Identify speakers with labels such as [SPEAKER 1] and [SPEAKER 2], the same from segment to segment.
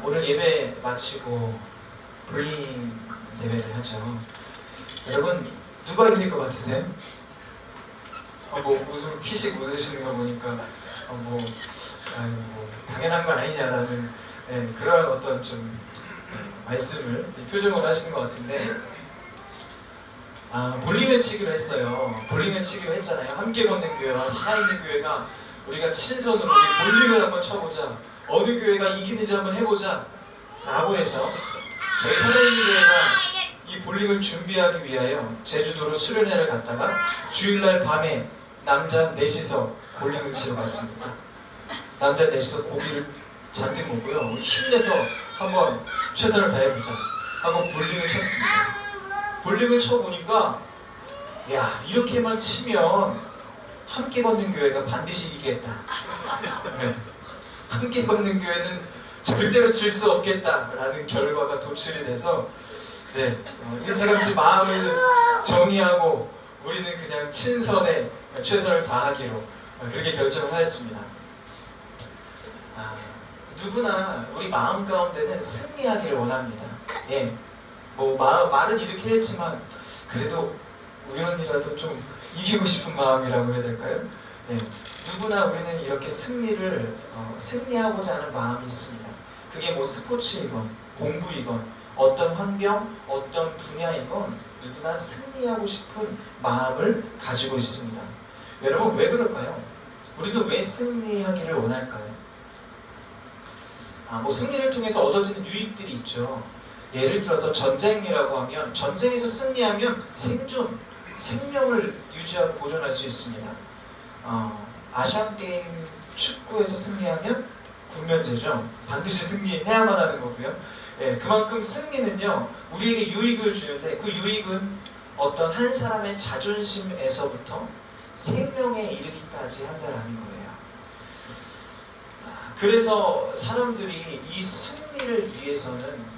[SPEAKER 1] 오늘 예배 마치고 볼링 대회를 하죠. 여러분 누가 이길 것 같으세요? 무슨 피식 웃으시는 거 보니까 뭐 당연한 거 아니냐라는 그런 어떤 좀 말씀을 표정을 하시는 것 같은데, 볼링을 치기로 했어요. 볼링을 치기로 했잖아요. 함께 걷는 교회와 살아있는 교회가 우리가 친선으로 우리 볼링을 한번 쳐보자, 어느 교회가 이기는지 한번 해보자 라고 해서 저희 살아있는 교회가 이 볼링을 준비하기 위하여 제주도로 수련회를 갔다가 주일날 밤에 남자 넷이서 볼링을 치러 갔습니다. 남자 넷이서 고기를 잔뜩 먹고요, 힘내서 한번 최선을 다해보자 하고 볼링을 쳤습니다. 볼링을 쳐보니까 야, 이렇게만 치면 함께 걷는 교회가 반드시 이기겠다. 네. 함께 걷는 교회는 절대로 질 수 없겠다라는 결과가 도출이 돼서 일찌감치 마음을 정리하고 우리는 그냥 친선에 최선을 다하기로 그렇게 결정을 하였습니다. 누구나 우리 마음 가운데는 승리하기를 원합니다. 말은 이렇게 했지만 그래도 우연이라도 좀 이기고 싶은 마음이라고 해야 될까요? 누구나 우리는 이렇게 승리하고자 하는 마음이 있습니다. 그게 뭐 스포츠이건 공부이건 어떤 환경, 어떤 분야이건 누구나 승리하고 싶은 마음을 가지고 있습니다. 여러분 왜 그럴까요? 우리는 왜 승리하기를 원할까요? 승리를 통해서 얻어지는 유익들이 있죠. 예를 들어서 전쟁이라고 하면, 전쟁에서 승리하면 생명을 유지하고 보존할 수 있습니다. 아시안게임 축구에서 승리하면 군면제죠. 반드시 승리해야만 하는 거고요. 그만큼 승리는요 우리에게 유익을 주는데, 그 유익은 어떤 한 사람의 자존심에서부터 생명에 이르기까지 한다라는 거예요. 그래서 사람들이 이 승리를 위해서는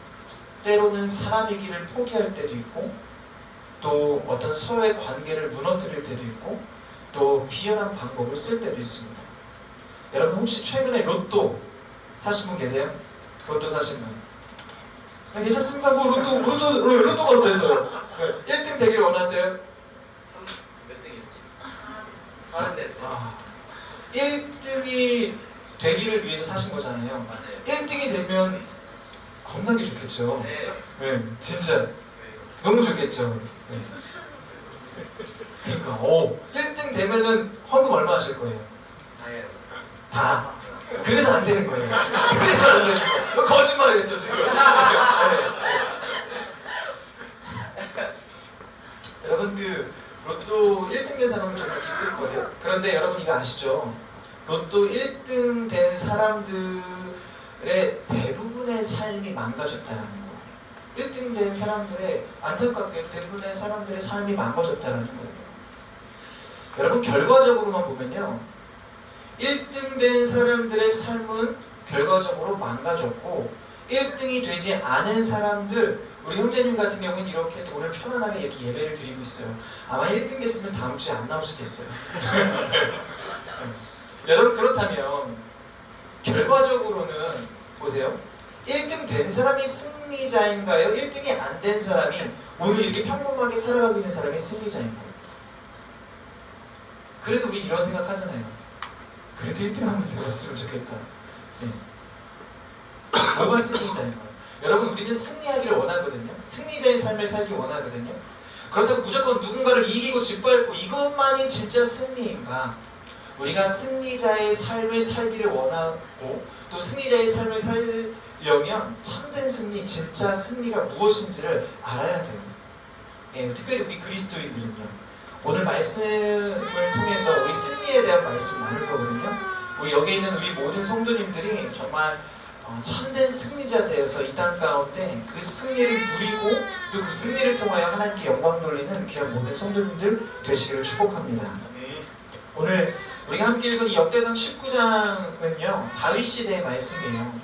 [SPEAKER 1] 때로는 사람의 길을 포기할 때도 있고, 또 어떤 서로의 관계를 무너뜨릴 때도 있고, 또 비열한 방법을 쓸 때도 있습니다. 여러분 혹시 최근에 로또 사신 분 계세요? 로또 사신 분? 괜찮습니까? 로또가 어때서요? 1등 되기를 원하세요?
[SPEAKER 2] 몇 등이었지?
[SPEAKER 1] 1등이 되기를 위해서 사신 거잖아요.
[SPEAKER 2] 맞아요.
[SPEAKER 1] 1등이 되면 겁나게 좋겠죠.
[SPEAKER 2] 네.
[SPEAKER 1] 진짜 너무 좋겠죠. 그러니까 1등 되면은 헌금 얼마 하실 거예요? 다. 그래서 안 되는 거예요. 그래서 안 되는 거예요. 너 거짓말했어 지금. 여러분 로또 1등 된 사람은 정말 기쁠 거예요. 그런데 여러분 이거 아시죠? 로또 1등 된 사람들의 대부분의 삶이 망가졌다는 거예요. 1등 된 사람들의, 안타깝게도 대부분의 사람들의 삶이 망가졌다는 거예요. 여러분 결과적으로만 보면요, 1등 된 사람들의 삶은 결과적으로 망가졌고, 1등이 되지 않은 사람들, 우리 형제님 같은 경우는 이렇게 오늘 편안하게 이렇게 예배를 드리고 있어요. 아마 1등 됐으면 다음 주에 안 나올 수도 있어요. 여러분 그렇다면 결과적으로는 보세요. 1등 된 사람이 승리자인가요? 1등이 안 된 사람이 오늘 이렇게 평범하게 살아가고 있는 사람이 승리자인가요? 그래도 우리 이런 생각하잖아요. 그래도 1등 하면 되었으면 좋겠다. 뭐가 승리자인가요? 여러분 우리는 승리하기를 원하거든요. 승리자의 삶을 살기 원하거든요. 그렇다고 무조건 누군가를 이기고 짓밟고 이것만이 진짜 승리인가? 우리가 승리자의 삶을 살기를 원하고, 또 승리자의 삶을 살려면 참된 승리, 진짜 승리가 무엇인지를 알아야 돼요. 특별히 우리 그리스도인들은요, 오늘 말씀을 통해서 우리 승리에 대한 말씀 나눌 거거든요. 우리 여기 있는 우리 모든 성도님들이 정말 참된 승리자 되어서 이 땅 가운데 그 승리를 누리고, 또 그 승리를 통하여 하나님께 영광 돌리는 귀한 모든 성도님들 되시기를 축복합니다. 오늘 우리가 함께 읽은 이 역대상 19장은요 다윗 시대의 말씀이에요.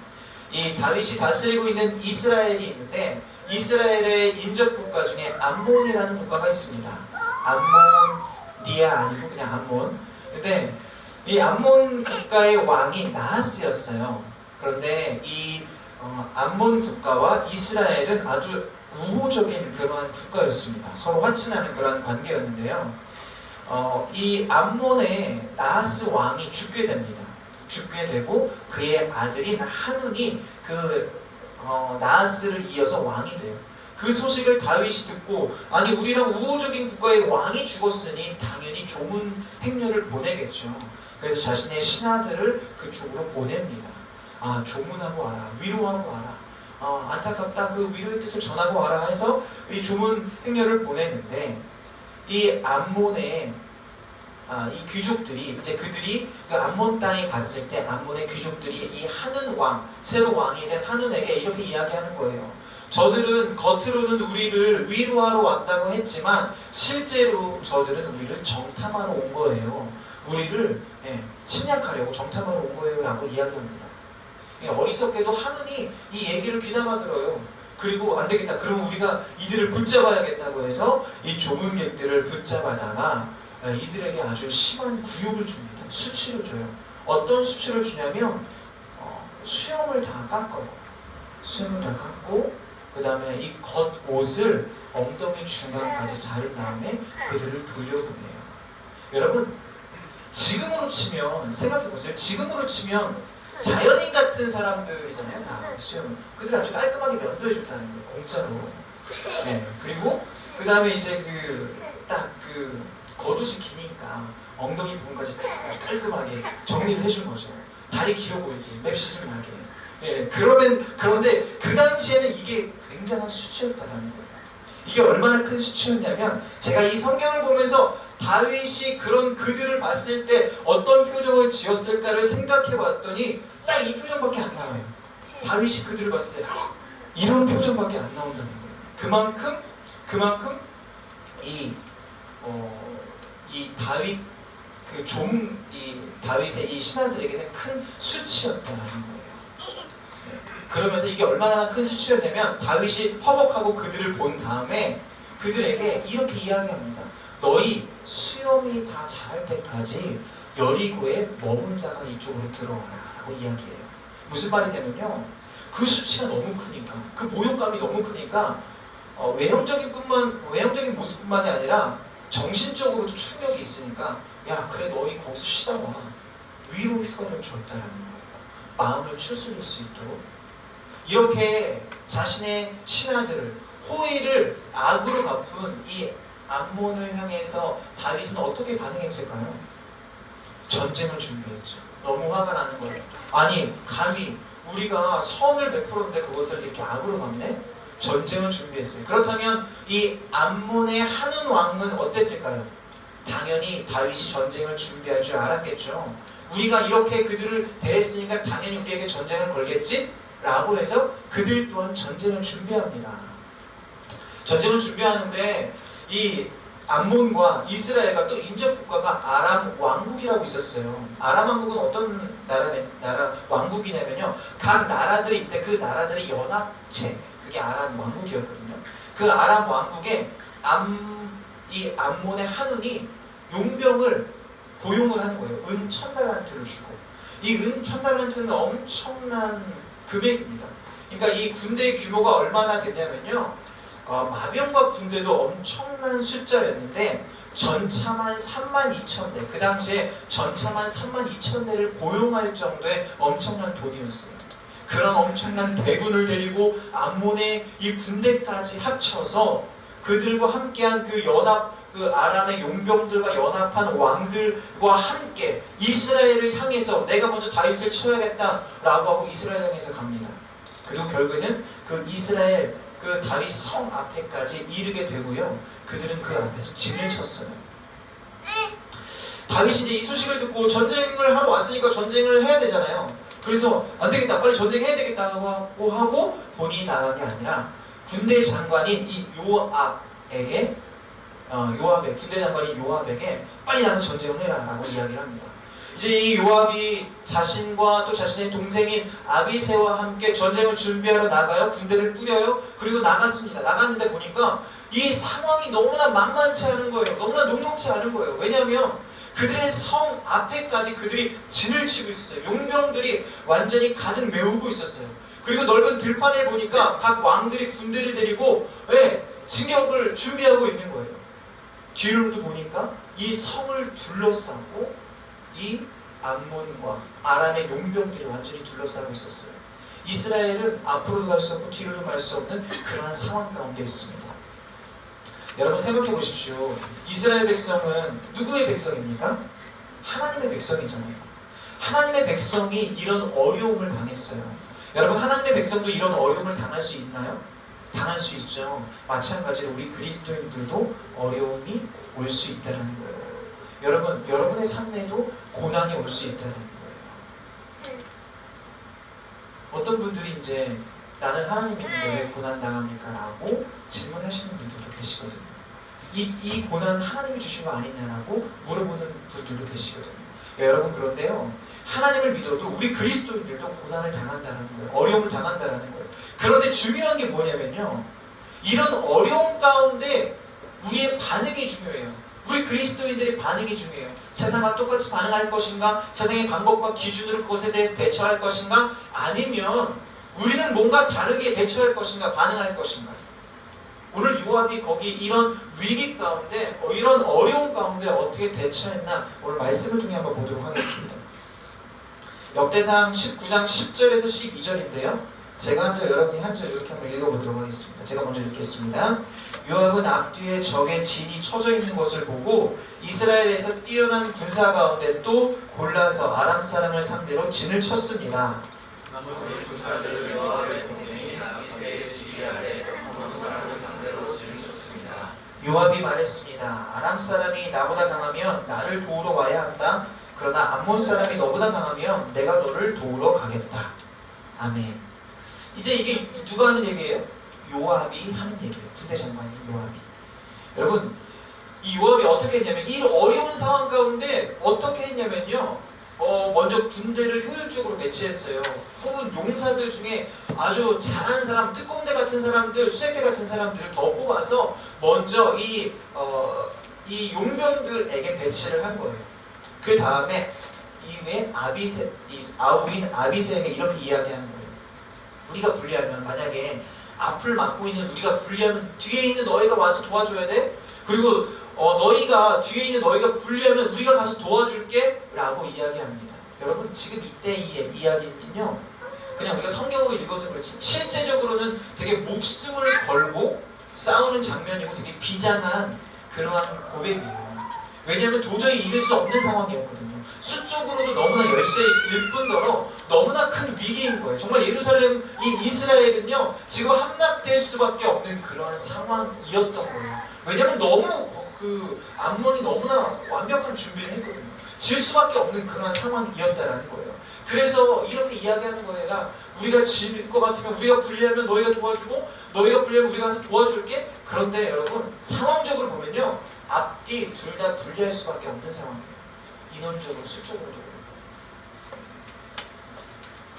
[SPEAKER 1] 이 다윗이 다스리고 있는 이스라엘이 있는데, 이스라엘의 인접 국가 중에 암몬이라는 국가가 있습니다. 암몬니아 아니고 그냥 암몬. 근데 이 암몬 국가의 왕이 나하스였어요. 그런데 이 암몬 국가와 이스라엘은 아주 우호적인 그러한 국가였습니다. 서로 화친하는 그러한 관계였는데요. 이 암몬의 나하스 왕이 죽게 됩니다. 죽게 되고 그의 아들인 한운이 나하스를 이어서 왕이 돼요. 그 소식을 다윗이 듣고 아니 우리랑 우호적인 국가의 왕이 죽었으니 당연히 조문 행렬을 보내겠죠. 그래서 자신의 신하들을 그쪽으로 보냅니다. 조문하고 와라, 위로하고 와라, 안타깝다, 그 위로의 뜻을 전하고 와라 해서 이 조문 행렬을 보내는데 이 암몬의 이 귀족들이 이제 그들이 그 암몬 땅에 갔을 때 암몬의 귀족들이 이 한운 왕, 새로 왕이 된 한운에게 이렇게 이야기하는 거예요. 저들은 겉으로는 우리를 위로하러 왔다고 했지만 실제로 저들은 우리를 정탐하러 온 거예요. 우리를 침략하려고 정탐하러 온 거예요 라고 이야기합니다. 어리석게도 한운이 이 얘기를 귀담아 들어요. 그리고 안 되겠다, 그럼 우리가 이들을 붙잡아야겠다고 해서 이 조문객들을 붙잡아다가 이들에게 아주 심한 구욕을 줍니다. 수치를 줘요. 어떤 수치를 주냐면 수염을 다 깎아요. 수염을 다 깎고 그 다음에 이 겉옷을 엉덩이 중간까지 자른 다음에 그들을 돌려보내요. 여러분, 지금으로 치면 생각해보세요. 지금으로 치면 자연인 같은 사람들이잖아요. 다 수염. 그들 아주 깔끔하게 면도해줬다는 거예요. 공짜로. 그리고 그 다음에 이제 겉옷이 기니까 엉덩이 부분까지 아주 깔끔하게 정리를 해준 거죠. 다리 길어 보이게, 맵시즘하게. 그런데 그 당시에는 이게 굉장한 수치였다라는 거예요. 이게 얼마나 큰 수치였냐면 제가 이 성경을 보면서 다윗이 그런 그들을 봤을 때 어떤 표정을 지었을까를 생각해 봤더니 딱 이 표정밖에 안 나와요. 다윗이 그들을 봤을 때 이런 표정밖에 안 나온다는 거예요. 그만큼 이 다윗 이 다윗의 이 신하들에게는 큰 수치였다는 거예요. 그러면서 이게 얼마나 큰 수치였냐면 다윗이 허걱하고 그들을 본 다음에 그들에게 이렇게 이야기합니다. 너희 수염이 다 자랄 때까지 여리고에 머물다가 이쪽으로 들어와라 라고 이야기해요. 무슨 말이냐면요, 그 수치가 너무 크니까, 그 모욕감이 너무 크니까 외형적인 모습뿐만이 아니라 정신적으로도 충격이 있으니까 야 그래 너희 거기서 쉬다 와, 위로 휴가를 줬다라는 거예요. 마음을 추스릴 수 있도록. 이렇게 자신의 신하들을, 호의를 악으로 갚은 이 암몬을 향해서 다윗은 어떻게 반응했을까요? 전쟁을 준비했죠. 너무 화가 나는 거예요. 아니 감히 우리가 선을 베풀었는데 그것을 이렇게 악으로 갚네? 전쟁을 준비했어요. 그렇다면 이 암몬의 한운 왕은 어땠을까요? 당연히 다윗이 전쟁을 준비할 줄 알았겠죠. 우리가 이렇게 그들을 대했으니까 당연히 우리에게 전쟁을 걸겠지? 라고 해서 그들 또한 전쟁을 준비합니다. 전쟁을 준비하는데 이 암몬과 이스라엘과 또 인접국가가 아람 왕국이라고 있었어요. 아람 왕국은 어떤 나라 왕국이냐면요, 각 나라들이 있대. 그 나라들의 연합체, 그게 아람 왕국이었거든요. 그 아람 왕국에 이 암몬의 한운이 용병을 고용을 하는 거예요. 은 1000달란트를 주고. 이 은 1000달란트는 엄청난 금액입니다. 그러니까 이 군대의 규모가 얼마나 됐냐면요, 마병과 군대도 엄청난 숫자였는데 전차만 32,000대, 그 당시에 전차만 32,000대를 고용할 정도의 엄청난 돈이었어요. 그런 엄청난 대군을 데리고 암몬의 이 군대까지 합쳐서 그들과 함께한 그 아람의 용병들과 연합한 왕들과 함께 이스라엘을 향해서 내가 먼저 다윗을 쳐야겠다라고 하고 이스라엘 향해서 갑니다. 그리고 결국에는 그 이스라엘 그 다윗 성 앞에까지 이르게 되고요. 그들은 그 앞에서 진을 쳤어요. 다윗이 이제 이 소식을 듣고 전쟁을 하러 왔으니까 전쟁을 해야 되잖아요. 그래서 안 되겠다, 빨리 전쟁해야 되겠다고 하고 본인이 나간 게 아니라 군대 장관인 이 요압의 군대 장관인 요압에게 빨리 나가서 전쟁을 해라라고 이야기를 합니다. 이제 이 요압이 자신과 또 자신의 동생인 아비새와 함께 전쟁을 준비하러 나가요. 군대를 꾸려요. 그리고 나갔습니다. 나갔는데 보니까 이 상황이 너무나 만만치 않은 거예요. 너무나 녹록치 않은 거예요. 왜냐하면 그들의 성 앞에까지 그들이 진을 치고 있었어요. 용병들이 완전히 가득 메우고 있었어요. 그리고 넓은 들판을 보니까 각 왕들이 군대를 데리고 진격을 준비하고 있는 거예요. 뒤로도 보니까 이 성을 둘러싸고 이 암몬과 아람의 용병들이 완전히 둘러싸고 있었어요. 이스라엘은 앞으로도 갈 수 없고 뒤로도 갈 수 없는 그러한 상황 가운데 있습니다. 여러분 생각해 보십시오. 이스라엘 백성은 누구의 백성입니까? 하나님의 백성이잖아요. 하나님의 백성이 이런 어려움을 당했어요. 여러분 하나님의 백성도 이런 어려움을 당할 수 있나요? 당할 수 있죠. 마찬가지로 우리 그리스도인들도 어려움이 올 수 있다는 거예요. 여러분, 여러분의 삶에도 고난이 올 수 있다는 거예요. 어떤 분들이 이제 나는 하나님인데 왜 고난 당합니까? 라고 질문하시는 분들도 계시거든요. 이 고난 하나님이 주신 거 아니냐라고 물어보는 분들도 계시거든요. 여러분 그런데요. 하나님을 믿어도 우리 그리스도인들도 고난을 당한다는 거예요. 어려움을 당한다는 거예요. 그런데 중요한 게 뭐냐면요. 이런 어려움 가운데 우리의 반응이 중요해요. 우리 그리스도인들의 반응이 중요해요. 세상과 똑같이 반응할 것인가? 세상의 방법과 기준으로 그것에 대해서 대처할 것인가? 아니면 우리는 뭔가 다르게 대처할 것인가? 반응할 것인가? 오늘 요압이 거기 이런 위기 가운데 이런 어려움 가운데 어떻게 대처했나 오늘 말씀을 통해 한번 보도록 하겠습니다. 역대상 19장 10절에서 12절인데요. 제가 한 절, 여러분이 한 절 이렇게 한번 읽어보도록 하겠습니다. 제가 먼저 읽겠습니다. 요압은 앞뒤에 적의 진이 쳐져 있는 것을 보고 이스라엘에서 뛰어난 군사 가운데 또 골라서 아람 사람을 상대로 진을 쳤습니다.
[SPEAKER 2] 나머지 군사들은 요압의 동생인 아비새의 지휘 아래 아몬 사람을 상대로 진을 쳤습니다.
[SPEAKER 1] 요압이 말했습니다. 아람 사람이 나보다 강하면 나를 도우러 와야 한다. 그러나 암몬 사람이 너보다 강하면 내가 너를 도우러 가겠다. 아멘. 이제 이게 누가 하는 얘기예요? 요압이 하는 얘기예요. 군대 장관인 요압이. 여러분 이 요압이 어떻게 했냐면 이 어려운 상황 가운데 어떻게 했냐면요. 먼저 군대를 효율적으로 배치했어요. 혹은 용사들 중에 아주 잘한 사람, 특공대 같은 사람들, 수색대 같은 사람들을 더 뽑아서 먼저 이 용병들에게 배치를 한 거예요. 그 다음에 이후에 아우인 아비새에게 이렇게 이야기하는 거예요. 우리가 불리하면 만약에 앞을 막고 있는 우리가 불리하면 뒤에 있는 너희가 와서 도와줘야 돼. 그리고 너희가 뒤에 있는 너희가 불리하면 우리가 가서 도와줄게 라고 이야기합니다. 여러분 지금 이때 이 이야기는요 그냥 우리가 성경으로 읽어서 그렇지 실제적으로는 되게 목숨을 걸고 싸우는 장면이고 되게 비장한 그러한 고백이에요. 왜냐하면 도저히 이길 수 없는 상황이었거든요. 수적으로도 너무나 열세일 뿐더러 너무나 큰 위기인 거예요. 정말 예루살렘, 이 이스라엘은요 지금 함락될 수밖에 없는 그러한 상황이었던 거예요. 왜냐하면 너무 암몬이 너무나 완벽한 준비를 했거든요. 질 수밖에 없는 그러한 상황이었다라는 거예요. 그래서 이렇게 이야기하는 거예요. 우리가 질 것 같으면 우리가 불리하면 너희가 도와주고 너희가 불리하면 우리가 가서 도와줄게. 그런데 여러분 상황적으로 보면요 앞뒤 둘 다 불리할 수밖에 없는 상황이에요. 인원적으로 수적으로도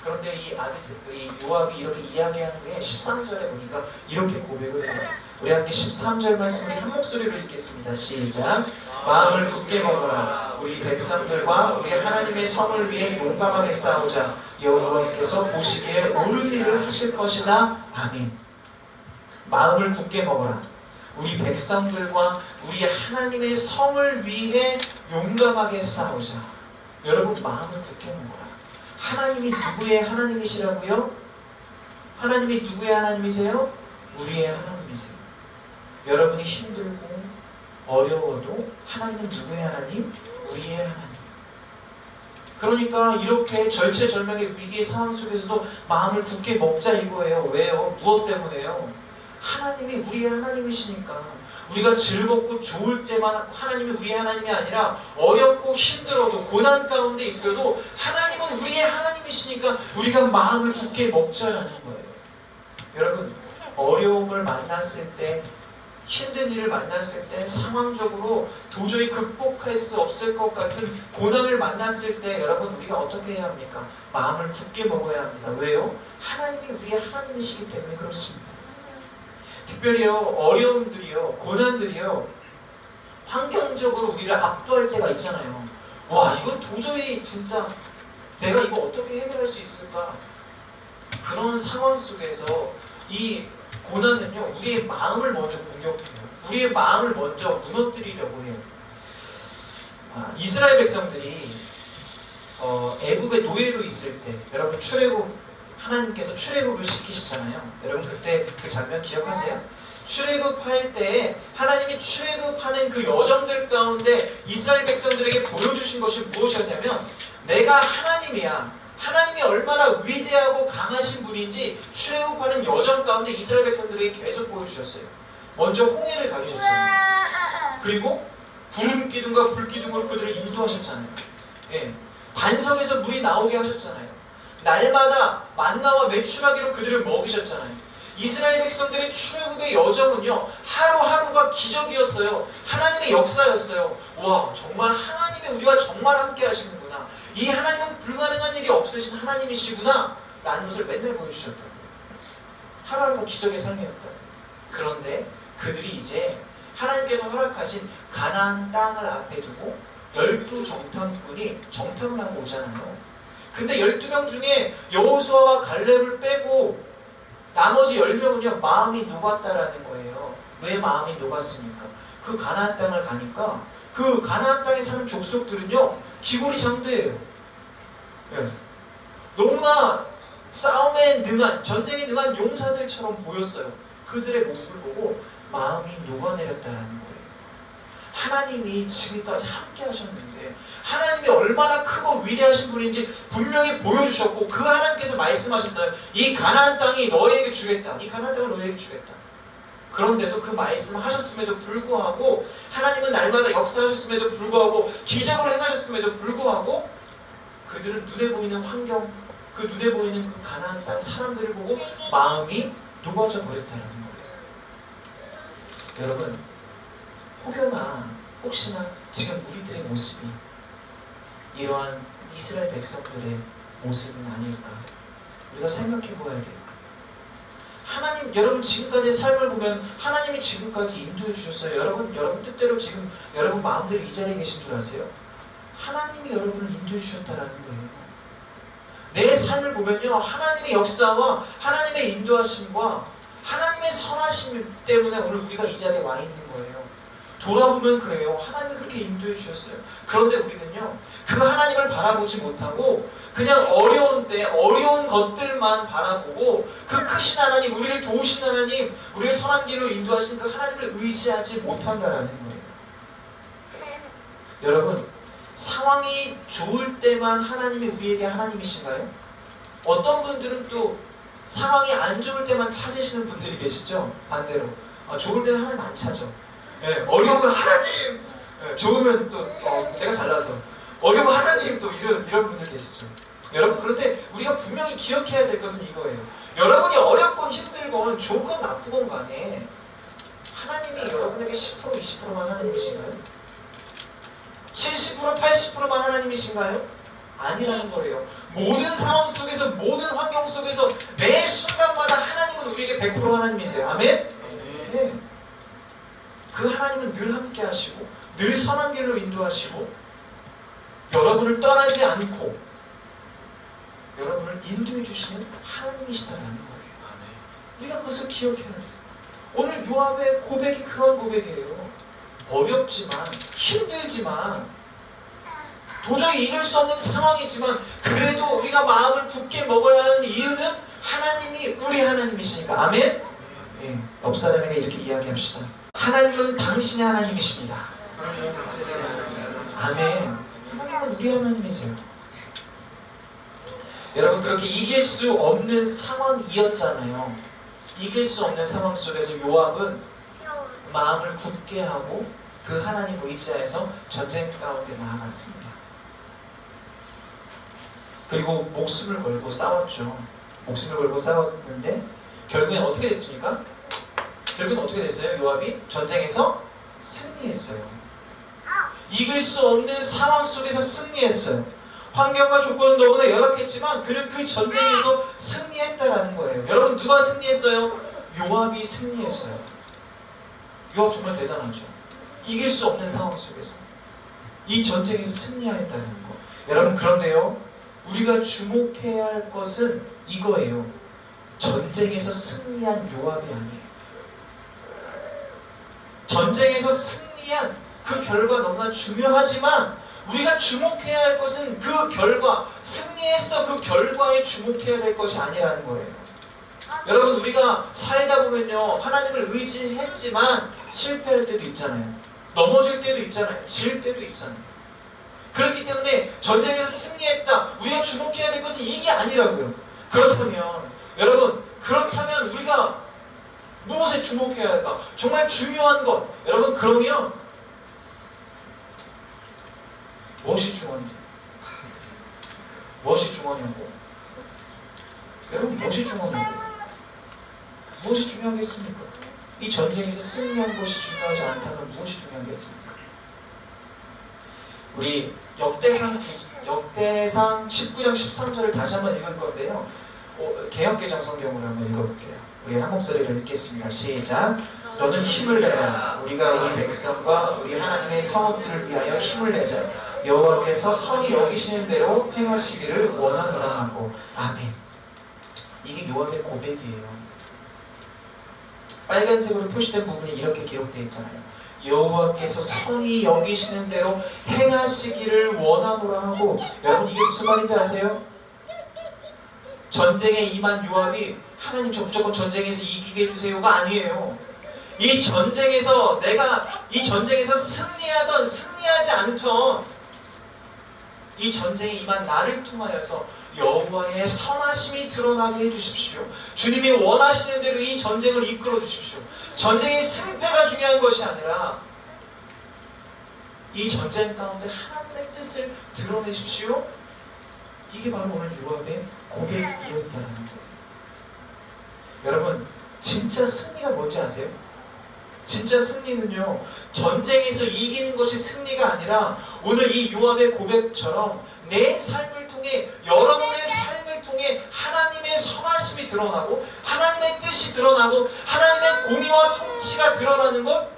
[SPEAKER 1] 그런데 이 요압이 이렇게 이야기하는 게 13절에 보니까 이렇게 고백을 해요. 우리 함께 13절 말씀을 한 목소리로 읽겠습니다. 시작. 마음을 굳게 먹어라. 우리 백성들과 우리 하나님의 성을 위해 용감하게 싸우자. 여호와께서 보시기에 옳은 일을 하실 것이다. 아멘. 마음을 굳게 먹어라. 우리 백성들과 우리 하나님의 성을 위해 용감하게 싸우자. 여러분 마음을 굳게 먹어라. 하나님이 누구의 하나님이시라고요? 하나님이 누구의 하나님이세요? 우리의 하나님이세요. 여러분이 힘들고 어려워도 하나님은 누구의 하나님? 우리의 하나님. 그러니까 이렇게 절체절명의 위기의 상황 속에서도 마음을 굳게 먹자 이거예요. 왜요? 무엇 때문에요? 하나님이 우리의 하나님이시니까. 우리가 즐겁고 좋을 때만 하나님이 우리의 하나님이 아니라 어렵고 힘들어도 고난 가운데 있어도 하나님은 우리의 하나님이시니까 우리가 마음을 굳게 먹자라는 거예요. 여러분 어려움을 만났을 때 힘든 일을 만났을 때 상황적으로 도저히 극복할 수 없을 것 같은 고난을 만났을 때 여러분 우리가 어떻게 해야 합니까? 마음을 굳게 먹어야 합니다. 왜요? 하나님이 우리의 하나님이시기 때문에 그렇습니다. 특별히요 어려움들이요 고난들이요 환경적으로 우리를 압도할 때가 있잖아요. 와 이건 도저히 진짜 내가 이거 어떻게 해결할 수 있을까? 그런 상황 속에서 이 고난은요, 우리의 마음을 먼저 공격해요. 우리의 마음을 먼저 무너뜨리려고 해요. 이스라엘 백성들이 애굽의 노예로 있을 때, 여러분 하나님께서 출애굽을 시키시잖아요. 여러분 그때 그 장면 기억하세요? 출애굽할 때 하나님이 출애굽하는 그 여정들 가운데 이스라엘 백성들에게 보여주신 것이 무엇이었냐면, 내가 하나님이야. 하나님이 얼마나 위대하고 강하신 분인지 출애굽하는 여정 가운데 이스라엘 백성들에게 계속 보여주셨어요. 먼저 홍해를 가르셨잖아요. 그리고 구름 기둥과 불 기둥으로 그들을 인도하셨잖아요. 예. 반석에서 물이 나오게 하셨잖아요. 날마다 만나와 메추라기로 그들을 먹이셨잖아요. 이스라엘 백성들의 출애굽의 여정은요, 하루하루가 기적이었어요. 하나님의 역사였어요. 와, 정말 하나님이 우리와 정말 함께 하시는구나. 이 하나님은 불가능한 일이 없으신 하나님이시구나 라는 것을 맨날 보여주셨다고요. 하루하루가 기적의 삶이었다고요. 그런데 그들이 이제 하나님께서 허락하신 가나안 땅을 앞에 두고 12정탐꾼이 정탐을 하고 오잖아요. 근데 12명 중에 여호수아와 갈렙을 빼고 나머지 10명은요 마음이 녹았다라는 거예요. 왜 마음이 녹았습니까? 그 가나안 땅을 가니까 그 가나안 땅에 사는 족속들은요 기골이 장대예요. 네. 너무나 싸움에 능한, 전쟁에 능한 용사들처럼 보였어요. 그들의 모습을 보고 마음이 녹아내렸다라는 거예요. 하나님이 지금까지 함께 하셨는데 하나님이 얼마나 크고 위대하신 분인지 분명히 보여주셨고, 그 하나님께서 말씀하셨어요. 이 가나안 땅이 너희에게 주겠다. 이 가나안 땅을 너희에게 주겠다. 그런데도 그 말씀하셨음에도 불구하고, 하나님은 날마다 역사하셨음에도 불구하고, 기적을 행하셨음에도 불구하고, 그들은 눈에 보이는 환경, 그 눈에 보이는 그 가나안 땅 사람들을 보고 마음이 녹아져 버렸다는 거예요. 여러분, 혹시나 지금 우리들의 모습이 이러한 이스라엘 백성들의 모습은 아닐까? 우리가 생각해 보아야 돼요. 하나님, 여러분 지금까지의 삶을 보면 하나님이 지금까지 인도해 주셨어요. 여러분 뜻대로 지금 여러분 마음대로 이 자리에 계신 줄 아세요? 하나님이 여러분을 인도해 주셨다라는 거예요. 내 삶을 보면요, 하나님의 역사와 하나님의 인도하심과 하나님의 선하심 때문에 오늘 우리가 이 자리에 와 있는 거예요. 돌아보면 그래요. 하나님이 그렇게 인도해 주셨어요. 그런데 우리는요, 그 하나님을 바라보지 못하고 그냥 어려운 때 어려운 것들만 바라보고, 그 크신 하나님, 우리를 도우신 하나님, 우리를 선한 길로 인도하시는 그 하나님을 의지하지 못한다라는 거예요. 여러분, 상황이 좋을 때만 하나님이 우리에게 하나님이신가요? 어떤 분들은 또 상황이 안 좋을 때만 찾으시는 분들이 계시죠? 반대로 좋을 때는 하나님 안 찾아. 예, 어려우면 하나님! 예, 좋으면 또 내가 잘나서 어려우면 하나님! 또 이런 분들 계시죠. 여러분, 그런데 우리가 분명히 기억해야 될 것은 이거예요. 여러분이 어렵건 힘들건 좋건 나쁘건 간에 하나님이 여러분에게 10% 20%만 하나님이신가요? 70% 80%만 하나님이신가요? 아니라는 거예요. 모든 상황 속에서, 모든 환경 속에서 매 순간마다 하나님은 우리에게 100% 하나님이세요. 아멘? 네. 그 하나님은 늘 함께 하시고 늘 선한 길로 인도하시고 여러분을 떠나지 않고 여러분을 인도해 주시는 하나님이시다라는 거예요. 우리가 그것을 기억해야 돼요. 오늘 요압의 고백이 그런 고백이에요. 어렵지만, 힘들지만, 도저히 이길 수 없는 상황이지만, 그래도 우리가 마음을 굳게 먹어야 하는 이유는 하나님이 우리 하나님이시니까. 아멘? 예, 옆 사람에게 이렇게 이야기합시다. 하나님은 당신의 하나님이십니다. 아멘. 하나님은 우리 하나님이세요. 여러분, 그렇게 이길 수 없는 상황이었잖아요. 이길 수 없는 상황 속에서 요압은 마음을 굳게 하고 그 하나님 의지하에서 전쟁 가운데 나아갔습니다. 그리고 목숨을 걸고 싸웠죠. 목숨을 걸고 싸웠는데 결국엔 어떻게 됐습니까? 결국엔 어떻게 됐어요? 요압이 전쟁에서 승리했어요. 이길 수 없는 상황 속에서 승리했어요. 환경과 조건은 너무나 열악했지만 그는 그 전쟁에서 승리했다라는 거예요. 여러분, 누가 승리했어요? 요압이 승리했어요. 요압 정말 대단하죠. 이길 수 없는 상황 속에서 이 전쟁에서 승리하였다는 거. 여러분, 그런데요, 우리가 주목해야 할 것은 이거예요. 전쟁에서 승리한 요압이 아니에요. 전쟁에서 승리한 그 결과 너무나 중요하지만 우리가 주목해야 할 것은 그 결과, 승리했어 그 결과에 주목해야 될 것이 아니라는 거예요. 여러분, 우리가 살다 보면요, 하나님을 의지했지만 실패할 때도 있잖아요. 넘어질 때도 있잖아요. 질 때도 있잖아요. 그렇기 때문에 전쟁에서 승리했다, 우리가 주목해야 될 것은 이게 아니라고요. 그렇다면 우리가 무엇에 주목해야 할까? 정말 중요한 것, 여러분, 그러면 무엇이 중요한지, 무엇이 중요하냐고, 여러분, 무엇이 중요하냐고, 무엇이 중요하겠습니까? 이 전쟁에서 승리한 것이 중요하지 않다면 무엇이 중요하겠습니까? 우리 역대상 19장 13절을 다시 한번 읽을 건데요, 개역개정 성경으로 한번 읽어볼게요. 우리 한 목소리를 읽겠습니다. 시작. 너는 힘을 내라. 우리가 우리 백성과 우리 하나님의 성읍들을 위하여 힘을 내자. 여호와께서 선히 여기시는 대로 행하시기를 원하노라 하고. 아멘. 이게 요압의 고백이에요. 빨간색으로 표시된 부분이 이렇게 기록되어 있잖아요. 여호와께서 선히 여기시는 대로 행하시기를 원하노라 하고. 여러분, 이게 무슨 말인지 아세요? 전쟁에 임한 요압이 하나님 저 무조건 전쟁에서 이기게 해주세요가 아니에요. 이 전쟁에서 승리하던 승리하지 않던 이 전쟁에 임한 나를 통하여서 여호와의 선하심이 드러나게 해주십시오. 주님이 원하시는 대로 이 전쟁을 이끌어 주십시오. 전쟁의 승패가 중요한 것이 아니라 이 전쟁 가운데 하나님의 뜻을 드러내십시오. 이게 바로 오늘 요압의 고백이었다는 거예요. 여러분, 진짜 승리가 뭔지 아세요? 진짜 승리는요, 전쟁에서 이기는 것이 승리가 아니라 오늘 이 요압의 고백처럼 내 삶을 통해, 여러분의 삶을 통해 하나님의 선하심이 드러나고 하나님의 뜻이 드러나고 하나님의 공의와 통치가 드러나는 것,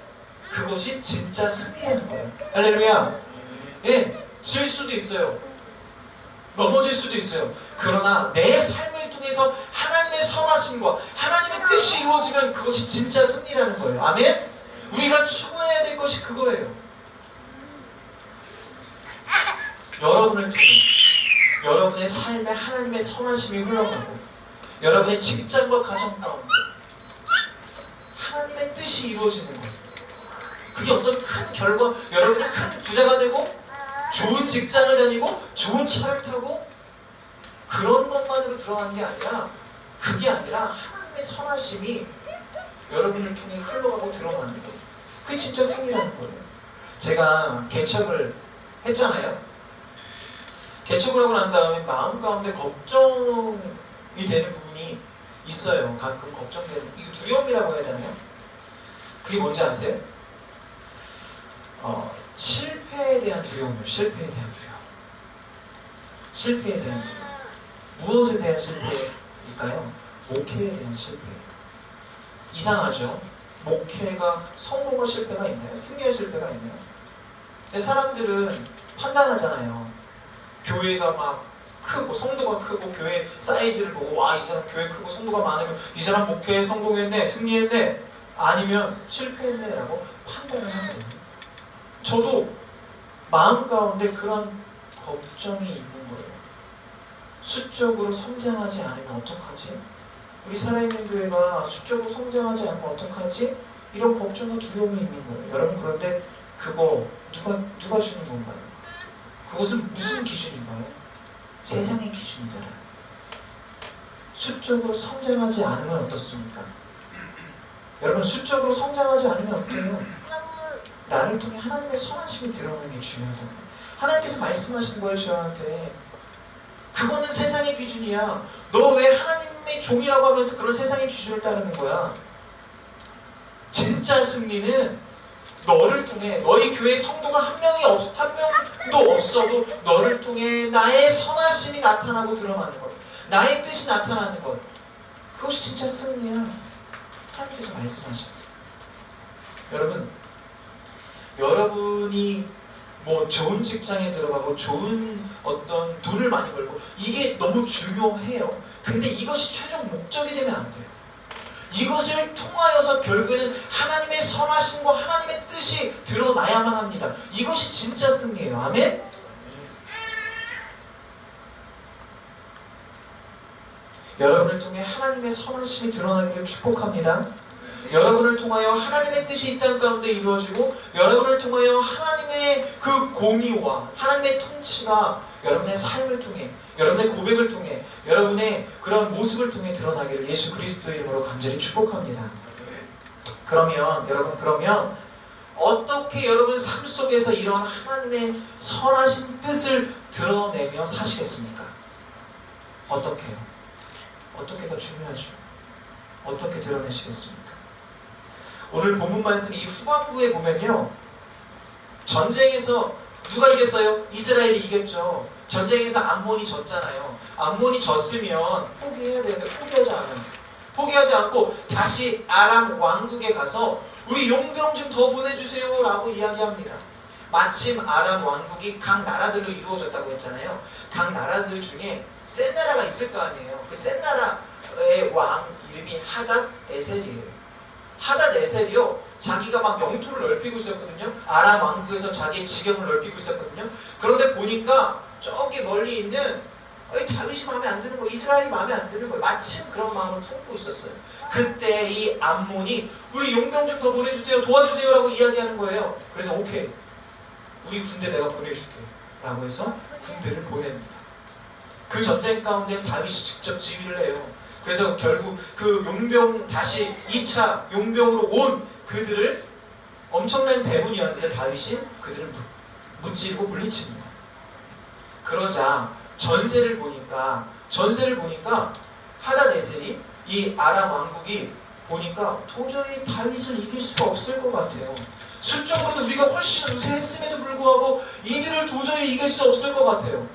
[SPEAKER 1] 그것이 진짜 승리라는 거예요. 할렐루야. 예, 질 수도 있어요. 넘어질 수도 있어요. 그러나 내 삶을 통해서 하나님의 선하심과 하나님의 뜻이 이루어지면 그것이 진짜 승리라는 거예요. 아멘? 우리가 추구해야 될 것이 그거예요. 여러분을 통해 여러분의 삶에 하나님의 선하심이 흘러가고 여러분의 직장과 가정 가운데 하나님의 뜻이 이루어지는 거예요. 그게 어떤 큰 결과, 여러분이 큰 부자가 되고 좋은 직장을 다니고 좋은 차를 타고 그런 것만으로 들어가는 게 아니라, 그게 아니라 하나님의 선하심이 여러분을 통해 흘러가고 드러나는 거예요. 그게 진짜 승리라는 거예요. 제가 개척을 했잖아요. 개척을 하고 난 다음에 마음 가운데 걱정이 되는 부분이 있어요. 가끔 걱정되는, 이거 두려움이라고 해야 되나요? 그게 뭔지 아세요? 실패에 대한 두려움이에요. 실패에 대한 두려움. 실패에 대한 두려움. 무엇에 대한 실패일까요? 목회에 대한 실패예요. 이상하죠? 목회가 성공과 실패가 있나요? 승리와 실패가 있나요? 근데 사람들은 판단하잖아요. 교회가 막 크고 성도가 크고 교회 사이즈를 보고, 와, 이 사람 교회 크고 성도가 많으면 이 사람 목회에 성공했네, 승리했네, 아니면 실패했네 라고 판단을 하거든요. 저도 마음 가운데 그런 걱정이 있는 거예요. 수적으로 성장하지 않으면 어떡하지? 우리 살아있는 교회가 수적으로 성장하지 않으면 어떡하지? 이런 걱정과 두려움이 있는 거예요. 여러분, 그런데 그거 누가 주는 건가요? 그것은 무슨 기준인가요? 세상의 기준이더라. 수적으로 성장하지 않으면 어떻습니까? 여러분, 수적으로 성장하지 않으면 어때요? 나를 통해 하나님의 선하심이 드러나는 게 중요하다고. 하나님께서 말씀하신 거예요, 저한테. 그거는 세상의 기준이야. 너 왜 하나님의 종이라고 하면서 그런 세상의 기준을 따르는 거야? 진짜 승리는 너를 통해, 너희 교회 성도가 한 명도 없어도 너를 통해 나의 선하심이 나타나고 드러나는 것, 나의 뜻이 나타나는 것, 그것이 진짜 승리야. 하나님께서 말씀하셨어요. 여러분, 여러분이 뭐 좋은 직장에 들어가고 좋은 어떤 돈을 많이 벌고 이게 너무 중요해요. 근데 이것이 최종 목적이 되면 안 돼요. 이것을 통하여서 결국에는 하나님의 선하심과 하나님의 뜻이 드러나야만 합니다. 이것이 진짜 승리예요. 아멘? 여러분을 통해 하나님의 선하심이 드러나기를 축복합니다. 여러분을 통하여 하나님의 뜻이 이 땅 가운데 이루어지고 여러분을 통하여 하나님의 그 공의와 하나님의 통치가 여러분의 삶을 통해 여러분의 고백을 통해 여러분의 그런 모습을 통해 드러나기를 예수 그리스도의 이름으로 간절히 축복합니다. 그러면 여러분 어떻게 여러분 삶 속에서 이런 하나님의 선하신 뜻을 드러내며 사시겠습니까? 어떻게요? 어떻게가 중요하죠. 어떻게 드러내시겠습니까? 오늘 본문 말씀 이 후반부에 보면요. 전쟁에서 누가 이겼어요? 이스라엘이 이겼죠. 전쟁에서 암몬이 졌잖아요. 암몬이 졌으면 포기해야 되는데 포기하지 않고 다시 아람 왕국에 가서 우리 용병 좀 더 보내주세요 라고 이야기합니다. 마침 아람 왕국이 각 나라들로 이루어졌다고 했잖아요. 각 나라들 중에 센 나라가 있을 거 아니에요. 그 센 나라의 왕 이름이 하닷 에셀이에요. 하닷 에셀이요. 자기가 막 영토를 넓히고 있었거든요. 아람 왕국에서 자기의 지경을 넓히고 있었거든요. 그런데 보니까 저기 멀리 있는 다윗이 마음에 안 드는 거예요. 이스라엘이 마음에 안 드는 거예요. 마침 그런 마음을 품고 있었어요. 그때 이 암몬이 우리 용병 좀 더 보내주세요. 도와주세요 라고 이야기하는 거예요. 그래서 오케이. 우리 군대 내가 보내줄게 라고 해서 군대를 보냅니다. 그 전쟁 가운데 다윗이 직접 지휘를 해요. 그래서 결국 그 용병 다시 2차 용병으로 온 그들을 엄청난 대군이었는데 다윗이 그들을 무찌르고 물리칩니다. 그러자 전세를 보니까 하닷 에셀이 이 아람 왕국이 보니까 도저히 다윗을 이길 수가 없을 것 같아요. 수적으로는 우리가 훨씬 우세했음에도 불구하고 이들을 도저히 이길 수 없을 것 같아요.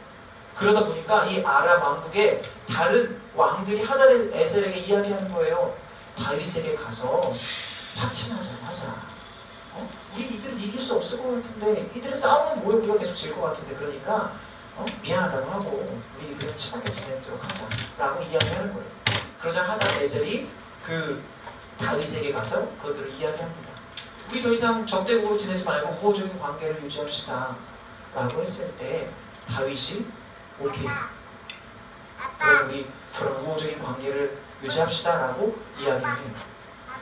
[SPEAKER 1] 그러다 보니까 이 아람 왕국의 다른 왕들이 하닷 에셀에게 이야기하는 거예요. 다윗에게 가서 확신하자고 하자. 우리 이들을 이길 수 없을 것 같은데 이들은 싸우면 뭐해 우리가 계속 질 것 같은데 그러니까 미안하다고 하고 우리 그냥 친하게 지내도록 하자 라고 이야기하는 거예요. 그러자 하닷 에셀이 그 다윗에게 가서 그것들을 이야기합니다. 우리 더 이상 적대국으로 지내지 말고 우호적인 관계를 유지합시다 라고 했을 때 다윗이 오케이 그럼 우호적인 관계를 유지합시다 라고 이야기해요.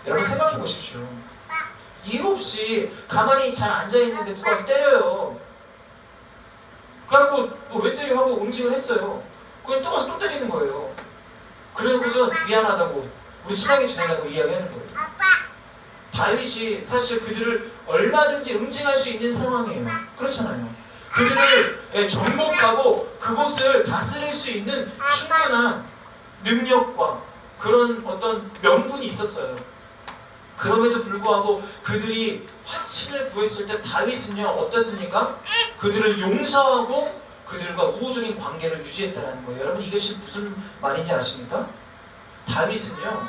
[SPEAKER 1] 여러분 생각해 보십시오. 이유 없이 가만히 잘 앉아있는데 누가 와서 때려요. 그래갖고 왜 때려 하고 응징을 했어요. 그걸 또 와서 또 때리는 거예요. 그러고서 미안하다고 우리 친하게 지내라고 이야기하는 거예요. 다윗이 사실 그들을 얼마든지 응징할 수 있는 상황이에요. 그렇잖아요. 그들을 정복하고 그곳을 다스릴 수 있는 충분한 능력과 그런 어떤 명분이 있었어요. 그럼에도 불구하고 그들이 화친을 구했을 때 다윗은요 어떻습니까? 그들을 용서하고 그들과 우호적인 관계를 유지했다는 거예요. 여러분 이것이 무슨 말인지 아십니까? 다윗은요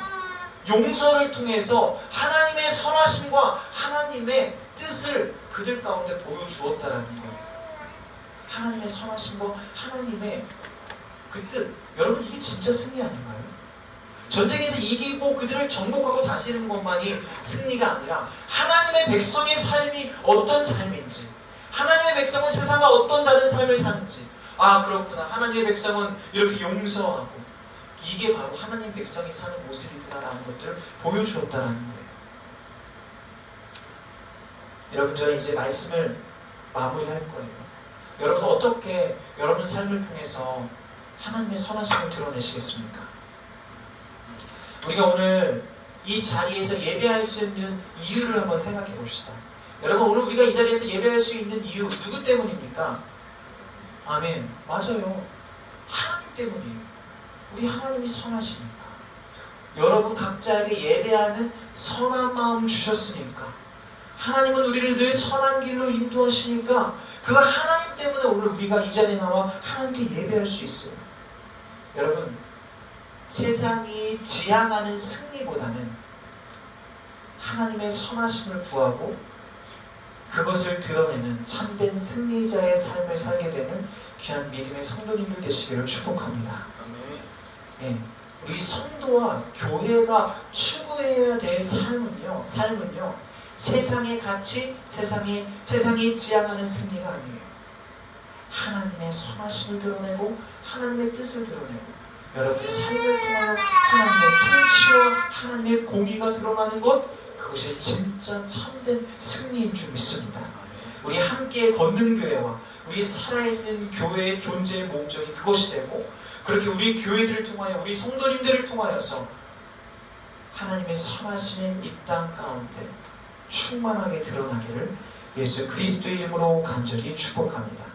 [SPEAKER 1] 용서를 통해서 하나님의 선하심과 하나님의 뜻을 그들 가운데 보여주었다는 거예요. 하나님의 선하심과 하나님의 그 뜻. 여러분 이게 진짜 승리 아닌가요? 전쟁에서 이기고 그들을 정복하고 다스리는 것만이 승리가 아니라 하나님의 백성의 삶이 어떤 삶인지, 하나님의 백성은 세상과 어떤 다른 삶을 사는지, 아 그렇구나 하나님의 백성은 이렇게 용서하고 이게 바로 하나님 백성이 사는 모습이구나라는 것들을 보여주었다는 거예요. 여러분 저는 이제 말씀을 마무리할 거예요. 여러분 어떻게 여러분 삶을 통해서 하나님의 선하심을 드러내시겠습니까? 우리가 오늘 이 자리에서 예배할 수 있는 이유를 한번 생각해 봅시다. 여러분 오늘 우리가 이 자리에서 예배할 수 있는 이유 누구 때문입니까? 아멘. 맞아요. 하나님 때문이에요. 우리 하나님이 선하시니까. 여러분 각자에게 예배하는 선한 마음 주셨으니까. 하나님은 우리를 늘 선한 길로 인도하시니까 그 하나님 때문에 오늘 우리가 이 자리에 나와 하나님께 예배할 수 있어요. 여러분 세상이 지향하는 승리보다는 하나님의 선하심을 구하고 그것을 드러내는 참된 승리자의 삶을 살게 되는 귀한 믿음의 성도님들 되시기를 축복합니다. 예, 우리 성도와 교회가 추구해야 될 삶은요, 세상의 가치, 세상이 지향하는 승리가 아니에요. 하나님의 선하심을 드러내고 하나님의 뜻을 드러내고 여러분의 삶을 통하여 하나님의 통치와 하나님의 공의가 드러나는 것, 그것이 진짜 참된 승리인 줄 믿습니다. 우리 함께 걷는 교회와 우리 살아있는 교회의 존재의 목적이 그것이 되고, 그렇게 우리 교회들을 통하여 우리 성도님들을 통하여서 하나님의 선하심인 이 땅 가운데 충만하게 드러나기를 예수 그리스도의 이름으로 간절히 축복합니다.